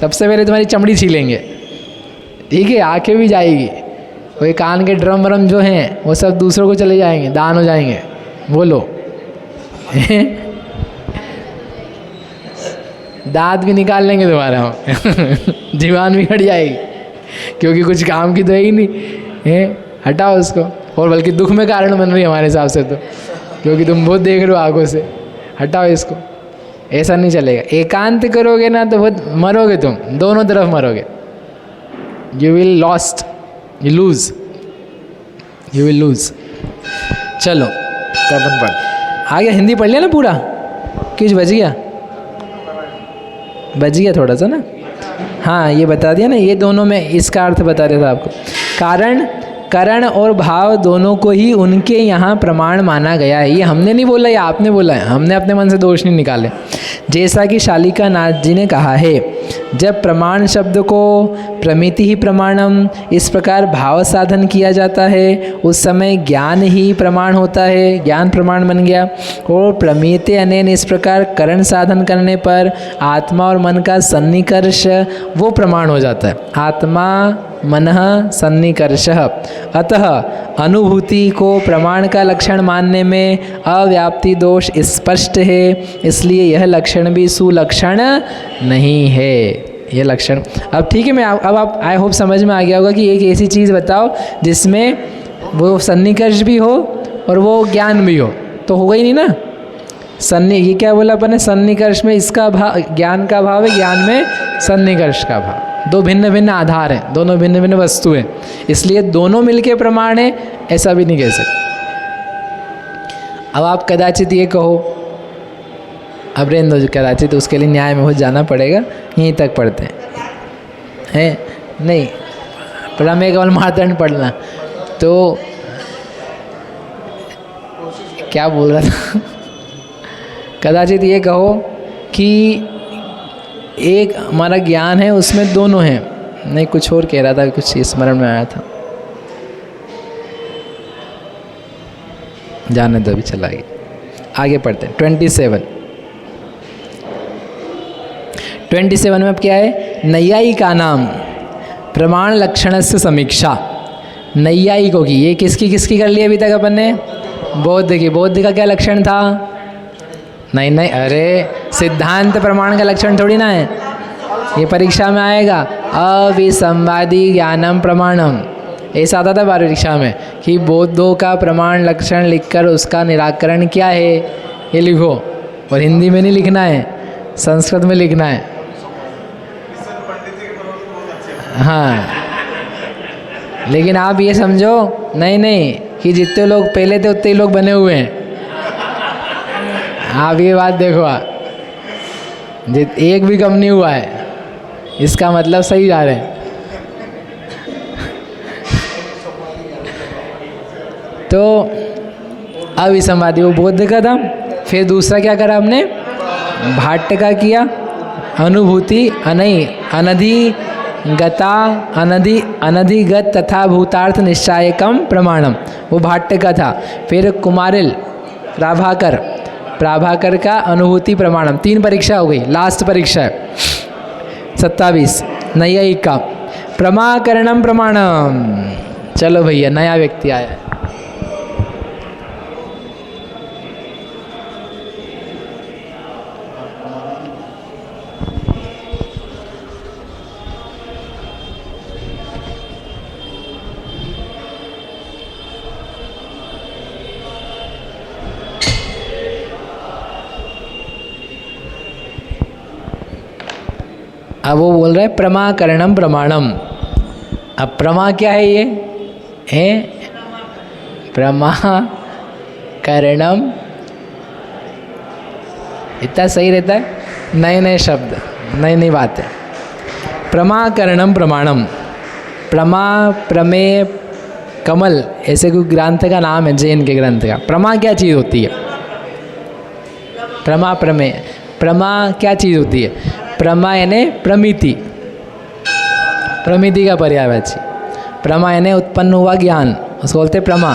Speaker 1: सबसे पहले तुम्हारी चमड़ी छीलेंगे, ठीक है, आंखें भी जाएगी, वही कान के ड्रम व्रम जो हैं वो सब दूसरों को चले जाएंगे, दान हो जाएंगे। बोलो दांत भी निकाल लेंगे तुम्हारा हम जीवान भी हट जाएगी, क्योंकि कुछ काम की तो है ही नहीं है। हटाओ उसको, और बल्कि दुख में कारण बन रही है हमारे हिसाब से तो, क्योंकि तुम बहुत देख रहे हो आंखों से। हटाओ इसको, ऐसा नहीं चलेगा। एकांत करोगे ना तो बहुत मरोगे, तुम दोनों तरफ मरोगे। You will lost, you lose, you will lose. चलो तो अपन पढ़ आगे। हिंदी पढ़ लिया ना पूरा? कुछ बच गया? बच गया थोड़ा सा ना। हाँ, ये बता दिया ना, ये दोनों में इसका अर्थ बता दिया था आपको। कारण, करण और भाव दोनों को ही उनके यहाँ प्रमाण माना गया है। ये हमने नहीं बोला, ये आपने बोला है, हमने अपने मन से दोष नहीं निकाले। जैसा कि शालिका नाथ जी ने कहा है, जब प्रमाण शब्द को प्रमिति ही प्रमाणम इस प्रकार भाव साधन किया जाता है, उस समय ज्ञान ही प्रमाण होता है, ज्ञान प्रमाण बन गया। और प्रमिति अनेन इस प्रकार करण साधन करने पर आत्मा और मन का सन्निकर्ष वो प्रमाण हो जाता है। आत्मा मनः सन्निकर्षः। अतः अनुभूति को प्रमाण का लक्षण मानने में अव्याप्ति दोष स्पष्ट है, इसलिए यह लक्षण भी सुलक्षण नहीं है। ये लक्षण अब ठीक है। मैं अब आप आई होप समझ में आ गया होगा कि एक ऐसी चीज़ बताओ जिसमें वो सन्निकर्ष भी हो और वो ज्ञान भी हो, तो होगा ही नहीं ना। ये क्या बोला अपन ने? सन्निकर्ष में इसका भाव, ज्ञान का भाव है, ज्ञान में सन्निकर्ष का भाव। दो भिन्न भिन्न आधार हैं, दोनों भिन्न भिन्न वस्तु हैं, इसलिए दोनों मिलके प्रमाण है, ऐसा भी नहीं कह सकते। अब आप कदाचित ये कहो, अब रेन दो कदाचित, उसके लिए न्याय में हो जाना पड़ेगा, यहीं तक पढ़ते हैं नहीं, प्रमेय केवल मातरण पढ़ना। तो क्या बोल रहा था कदाचित ये कहो कि एक हमारा ज्ञान है, उसमें दोनों हैं, नहीं कुछ और कह रहा था, कुछ स्मरण में आया था, जाने दो, अभी चला गया। आगे पढ़ते हैं 27 में अब क्या है? नैयायिका नाम प्रमाण लक्षण से समीक्षा। नैयायिकों की। ये किसकी किसकी कर ली अभी तक अपन ने? बौद्ध की। बौद्ध का क्या लक्षण था? नहीं नहीं, अरे सिद्धांत प्रमाण का लक्षण थोड़ी ना है, ये परीक्षा में आएगा। अविसंवादी ज्ञानम प्रमाणम, ऐसा आता था परीक्षा में कि बौद्धों का प्रमाण लक्षण लिखकर उसका निराकरण क्या है ये लिखो, और हिंदी में नहीं लिखना है, संस्कृत में लिखना है। हाँ, लेकिन आप ये समझो, नहीं नहीं, कि जितने लोग पहले थे उतने ही लोग बने हुए हैं। आप ये बात देखो, एक भी कम नहीं हुआ है, इसका मतलब सही जा रहे हैं। तो अविसंवादी वो बौद्ध का था। फिर दूसरा क्या करा हमने? भाट्ट का किया, अनुभूति अनधिगत तथा भूतार्थ निश्चायकम प्रमाणम, वो भाट्ट का था। फिर कुमारिल प्राभाकर का अनुभूति प्रमाणम। 3 परीक्षा हो गई, लास्ट परीक्षा है 27 नैयायिक का प्रमाकरणम प्रमाणम। चलो भैया, नया व्यक्ति आया है। अब वो बोल रहा है प्रमाकरणम प्रमाणम। अब प्रमा क्या है? ये है प्रमाकरणम, इतना सही रहता है। नए नए शब्द, नई नई बातें। प्रमाकरणम प्रमाणम, प्रमा प्रमेय कमल ऐसे कोई ग्रंथ का नाम है, जैन के ग्रंथ का। प्रमा क्या चीज़ होती है? प्रमा प्रमेय, प्रमा क्या चीज़ होती है? प्रमा यानी प्रमिति, प्रमिति का पर्यायवाची। प्रमा यानी उत्पन्न हुआ ज्ञान, उसको बोलते प्रमा।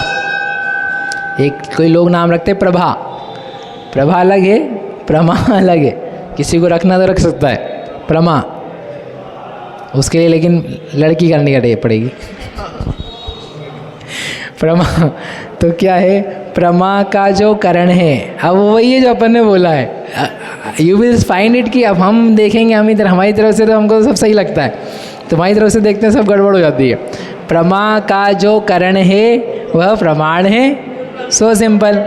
Speaker 1: एक कोई लोग नाम रखते प्रभा, प्रभा अलग है, प्रमा अलग है। किसी को रखना तो रख सकता है प्रमा, उसके लिए लेकिन लड़की करनी पड़ेगी। प्रमा तो क्या है? प्रमा का जो करण है, अब वही है जो अपन ने बोला है। यू विल फाइंड इट कि अब हम देखेंगे, हम इधर हमारी तरफ से तो हमको सब सही लगता है, तुम्हारी तरफ से देखते हैं सब गड़बड़ हो जाती है। प्रमा का जो करण है वह प्रमाण है। So simple.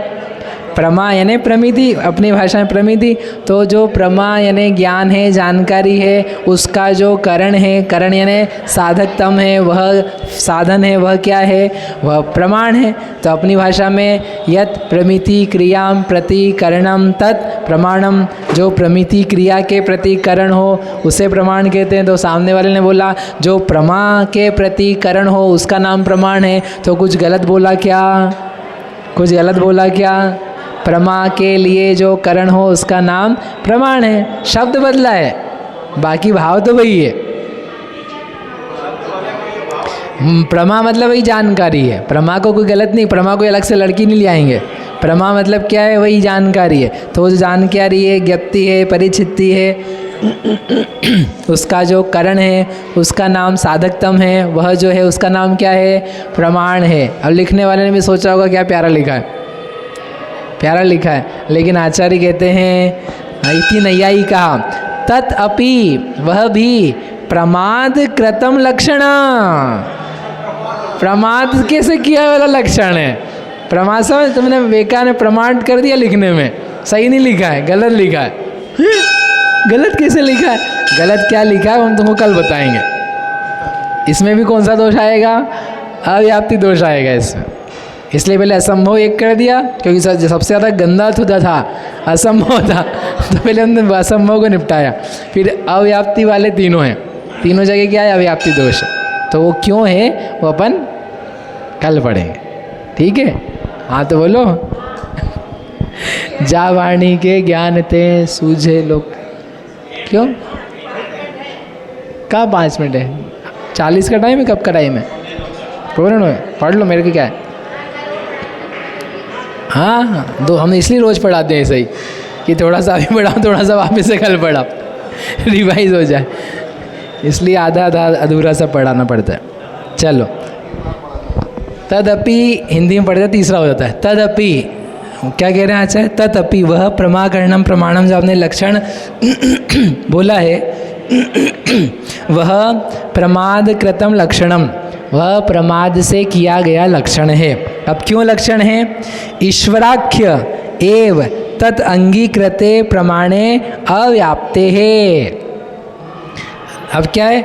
Speaker 1: प्रमा यानी प्रमिति, अपनी भाषा में प्रमिति। तो जो प्रमा यानी ज्ञान है, जानकारी है, उसका जो करण है, करण यानी साधकतम है, वह साधन है, वह क्या है? वह प्रमाण है। तो अपनी भाषा में यत प्रमिति क्रियाम प्रति करणम तत् प्रमाणम, जो प्रमिति क्रिया के प्रति करण हो उसे प्रमाण कहते हैं। तो सामने वाले ने बोला जो प्रमा के प्रति करण हो उसका नाम प्रमाण है, तो कुछ गलत बोला क्या? कुछ गलत बोला क्या? प्रमा के लिए जो करण हो उसका नाम प्रमाण है। शब्द बदला है, बाकी भाव तो वही है। प्रमा मतलब वही जानकारी है। प्रमा को कोई गलत नहीं, प्रमा कोई अलग से लड़की नहीं ले आएंगे। प्रमा मतलब क्या है? वही जानकारी है। तो जो जानकारी है, ज्ञप्ति है, परिचिति है, उसका जो करण है उसका नाम साधकतम है, वह जो है उसका नाम क्या है? प्रमाण है। अब लिखने वाले ने भी सोचा होगा क्या प्यारा लिखा है, प्यारा लिखा है। लेकिन आचार्य कहते हैं इति नैयायी कहा तत् अपि, वह भी प्रमाद कृतम लक्षण, प्रमाद कैसे किया वाला लक्षण है। प्रमाद समझ, तुमने वेका ने प्रमाण कर दिया लिखने में, सही नहीं लिखा है, गलत लिखा है। गलत कैसे लिखा है? गलत क्या लिखा है हम तुमको कल बताएंगे। इसमें भी कौन सा दोष आएगा? अव्याप्ति दोष आएगा इसमें। इसलिए पहले असंभव एक कर दिया, क्योंकि सबसे ज़्यादा गंदा थुदा था, असंभव था, तो पहले हमने असंभव को निपटाया। फिर अव्याप्ति वाले तीनों हैं, तीनों जगह क्या है? अव्याप्ति दोष। तो वो क्यों है वो अपन कल पढ़ेंगे, ठीक है? हाँ तो बोलो। जा वाणी के ज्ञान ते सूझे लोग। क्यों? कहाँ 5 मिनट है? 40 का टाइम है? कब का टाइम है? पढ़ लो, मेरे को क्या है। हाँ दो, हम इसलिए रोज़ पढ़ाते हैं सही कि थोड़ा सा अभी पढ़ाओ, थोड़ा सा वापस से कल पढ़ाओ, रिवाइज हो जाए। इसलिए आधा आधा अधूरा सा पढ़ाना पड़ता है। चलो। तदपि हिंदी में पढ़ते तीसरा हो जाता है। तदपि क्या कह रहे हैं आचार्य? तदपि वह प्रमाकरणम प्रमाणम, जो आपने लक्षण बोला है, वह प्रमाद कृतम लक्षणम, वह प्रमाद से किया गया लक्षण है। अब क्यों लक्षण है? ईश्वराख्य एव तत् अंगीकृते प्रमाणे अव्याप्ते है। अब क्या है?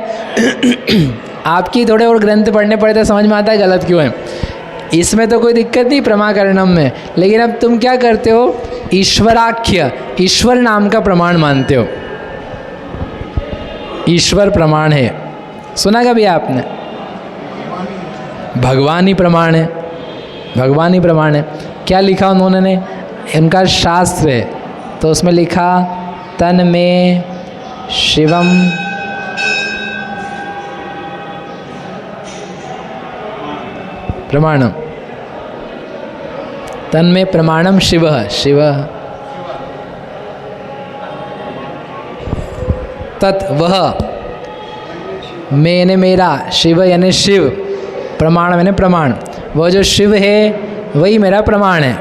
Speaker 1: आपकी थोड़े और ग्रंथ पढ़ने पड़े तो समझ में आता है गलत क्यों है। इसमें तो कोई दिक्कत नहीं प्रमाकरणम में, लेकिन अब तुम क्या करते हो? ईश्वराख्य, ईश्वर नाम का प्रमाण मानते हो। ईश्वर प्रमाण है, सुना कभी आपने? भगवान ही प्रमाण है, भगवान ही प्रमाण है। क्या लिखा उन्होंने? इनका शास्त्र है, तो उसमें लिखा तन में शिवम प्रमाणम, तन में प्रमाणम शिव, शिव तत् वह, मैंने मेरा, शिव यानी शिव, प्रमाण मैंने प्रमाण, वो जो शिव है वही मेरा प्रमाण है।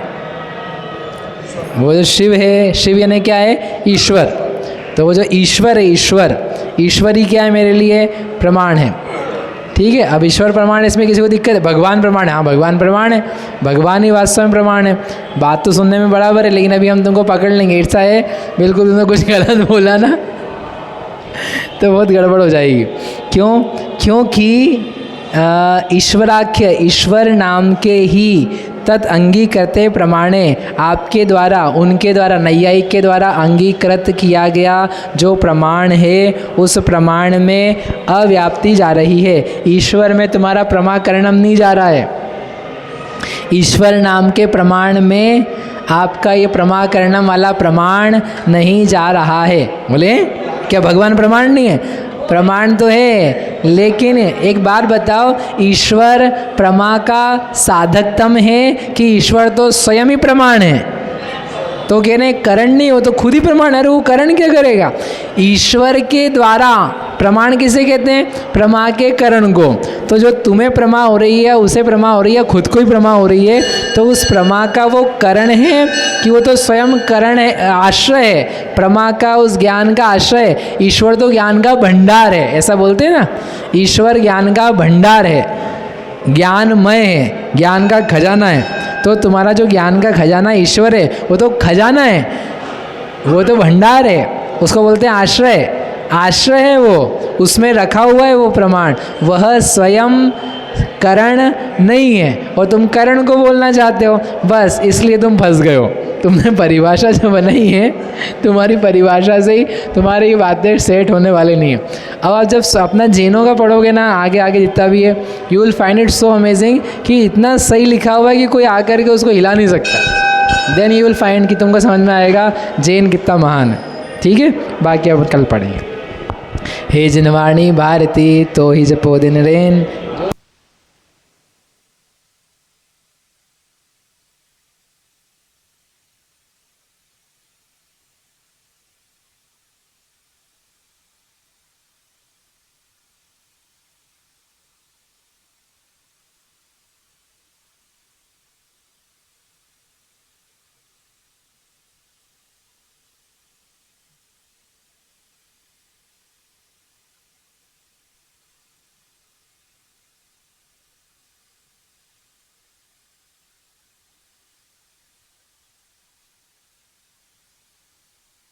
Speaker 1: वो जो शिव है, शिव यानी क्या है? ईश्वर। तो वो जो ईश्वर है, ईश्वर, ईश्वर ही क्या है मेरे लिए? प्रमाण है। ठीक है, अब ईश्वर प्रमाण है, इसमें किसी को दिक्कत है? भगवान प्रमाण है, हाँ भगवान प्रमाण है, भगवान ही वास्तव में प्रमाण है। बात तो सुनने में बराबर है, लेकिन अभी हम तुमको पकड़ लेंगे। ऐसा है बिल्कुल तुमने कुछ गलत बोला ना तो बहुत गड़बड़ हो जाएगी। क्यों? क्योंकि ईश्वराख्य, ईश्वर नाम के ही तत् अंगीकृते प्रमाणे, आपके द्वारा, उनके द्वारा, नैयायिक के द्वारा अंगीकृत किया गया जो प्रमाण है, उस प्रमाण में अव्याप्ति जा रही है। ईश्वर में तुम्हारा प्रमाकरणम नहीं जा रहा है। ईश्वर नाम के प्रमाण में आपका ये प्रमाकरणम वाला प्रमाण नहीं जा रहा है। बोले क्या भगवान प्रमाण नहीं है? प्रमाण तो है, लेकिन एक बात बताओ, ईश्वर प्रमा का साधकतम है कि ईश्वर तो स्वयं ही प्रमाण है? तो कहने करण नहीं हो तो खुद ही प्रमाण है। अरे वो करण क्या करेगा? ईश्वर के द्वारा प्रमाण किसे कहते हैं? प्रमा के करण को। तो जो तुम्हें प्रमा हो रही है, उसे प्रमा हो रही है, खुद को ही प्रमा हो रही है, तो उस प्रमा का वो करण है कि वो तो स्वयं करण है, आश्रय है। प्रमा का, उस ज्ञान का आश्रय है। ईश्वर तो ज्ञान का भंडार है, ऐसा बोलते हैं ना, ईश्वर ज्ञान का भंडार है, ज्ञानमय है, ज्ञान का खजाना है। तो तुम्हारा जो ज्ञान का खजाना ईश्वर है, वो तो खजाना है, वो तो भंडार है, उसको बोलते हैं आश्रय। आश्रय है वो, उसमें रखा हुआ है वो प्रमाण, वह स्वयं करण नहीं है और तुम करण को बोलना चाहते हो, बस इसलिए तुम फंस गए हो। तुमने परिभाषा जो बनाई है, तुम्हारी परिभाषा से ही तुम्हारी ये बातें सेट होने वाले नहीं है। अब आप जब अपना जैनों का पढ़ोगे ना, आगे आगे जितना भी है, you will find it so amazing कि इतना सही लिखा हुआ है कि कोई आकर के उसको हिला नहीं सकता। देन यू विल फाइंड कि तुमको समझ में आएगा जैन कितना महान है। ठीक है, बाकी अब कल पढ़ेंगे। हे जिनवाणी भारती तो ही जपो दिन रेन,